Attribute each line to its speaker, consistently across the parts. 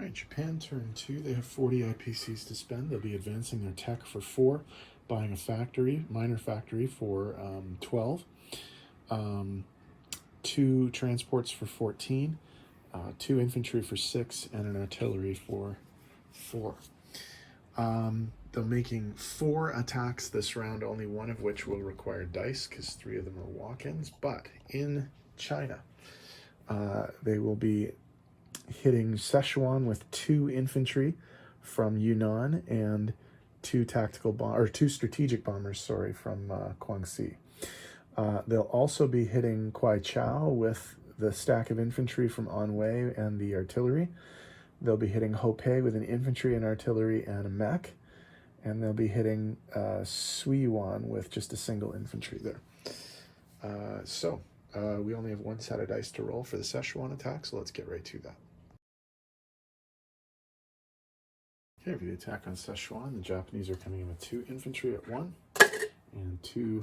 Speaker 1: All right, Japan turn 2. They have 40 IPCs to spend. They'll be advancing their tech for 4, buying a factory, minor factory for 12, 2 transports for 14, 2 infantry for 6, and an artillery for 4. They're making 4 attacks this round, only 1 of which will require dice because 3 of them are walk-ins. But in China, they will be hitting Sichuan with 2 infantry from Yunnan and 2 strategic bombers, from Guangxi. They'll also be hitting Kwaichao with the stack of infantry from Anhui and the artillery. They'll be hitting Hopei with an infantry and artillery and a mech. And they'll be hitting Suiyuan with just a single infantry there. We only have 1 set of dice to roll for the Sichuan attack, so let's get right to that. Okay, for the attack on Sichuan, the Japanese are coming in with 2 infantry at 1 and 2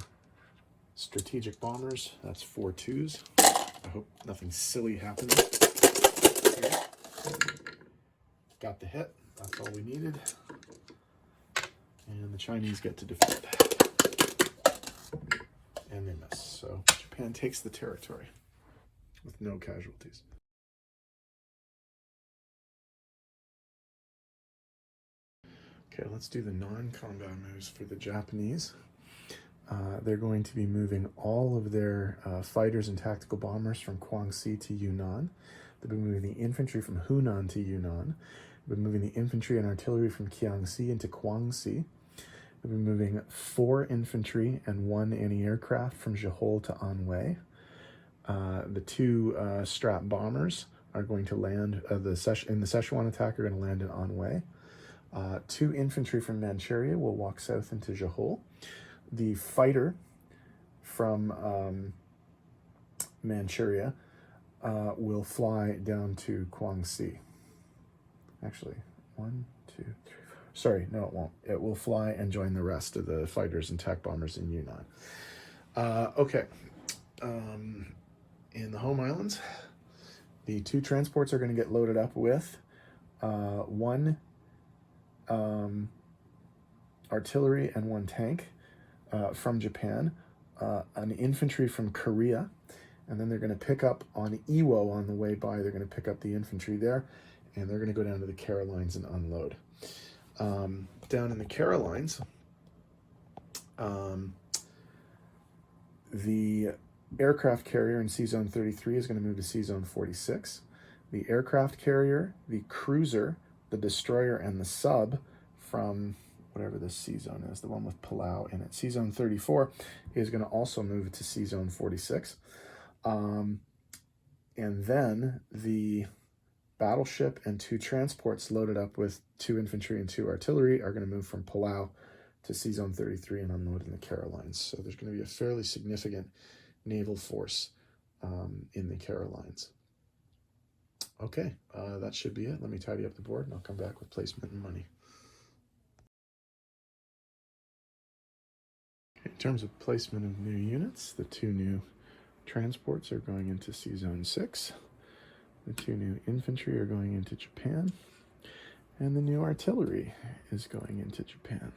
Speaker 1: strategic bombers. That's 4 2s. I hope nothing silly happens. Got the hit. That's all we needed. And the Chinese get to defend. And they miss. So Japan takes the territory with no casualties. Okay, let's do the non-combat moves for the Japanese. They're going to be moving all of their fighters and tactical bombers from Guangxi to Yunnan. They'll be moving the infantry from Hunan to Yunnan. They'll be moving the infantry and artillery from Jiangxi into Guangxi. They'll be moving 4 infantry and 1 anti-aircraft from Zhehol to Anhui. The 2 Strat bombers are going to land in the Sichuan attack, are going to land in Anhui. 2 infantry from Manchuria will walk south into Zhehol. The fighter from Manchuria will fly down to Guangxi. Actually, 1, 2, 3, 4. Sorry, no, it won't. It will fly and join the rest of the fighters and tech bombers in Yunnan. Okay. In the home islands, the 2 transports are going to get loaded up with 1 artillery and 1 tank from Japan, an infantry from Korea, and then they're going to pick up on Iwo on the way by. They're going to pick up the infantry there, and they're going to go down to the Carolines and unload. Down in the Carolines, the aircraft carrier in C-Zone 33 is going to move to C-Zone 46. The aircraft carrier, the cruiser, the destroyer, and the sub from whatever this C-Zone is, the one with Palau in it, C-Zone 34, is going to also move to C-Zone 46. And then the battleship and 2 transports loaded up with 2 infantry and 2 artillery are going to move from Palau to C-Zone 33 and unload in the Carolines. So there's going to be a fairly significant naval force in the Carolines. Okay, that should be it. Let me tidy up the board and I'll come back with placement and money. In terms of placement of new units, the 2 new transports are going into C-Zone 6. The 2 new infantry are going into Japan. And the new artillery is going into Japan.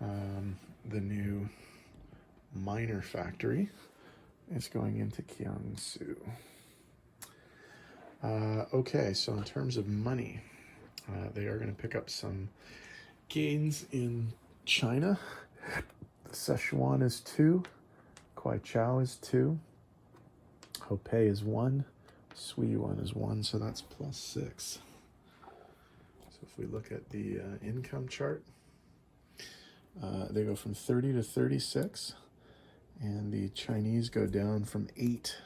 Speaker 1: The new minor factory is going into Jiangsu. Okay, so in terms of money, they are going to pick up some gains in China. Sichuan is 2, Kwaichao is 2, Hopei is 1, Suiyuan is 1, so that's +6. So if we look at the income chart, they go from 30 to 36, and the Chinese go down from 8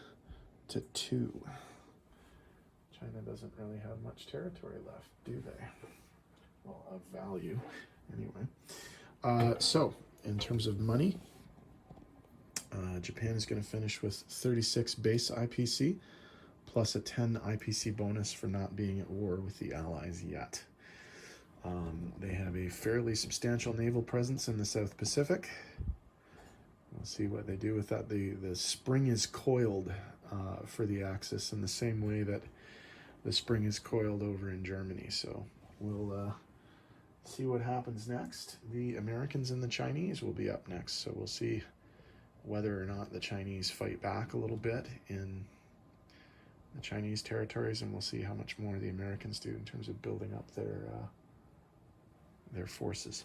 Speaker 1: to 2. China doesn't really have much territory left, do they? Well, of value, anyway. So, in terms of money, Japan is going to finish with 36 base IPC, plus a 10 IPC bonus for not being at war with the Allies yet. They have a fairly substantial naval presence in the South Pacific. We'll see what they do with that. The spring is coiled for the Axis in the same way that the spring is coiled over in Germany. So we'll see what happens next. The Americans and the Chinese will be up next, so we'll see whether or not the Chinese fight back a little bit in the Chinese territories, and we'll see how much more the Americans do in terms of building up their forces.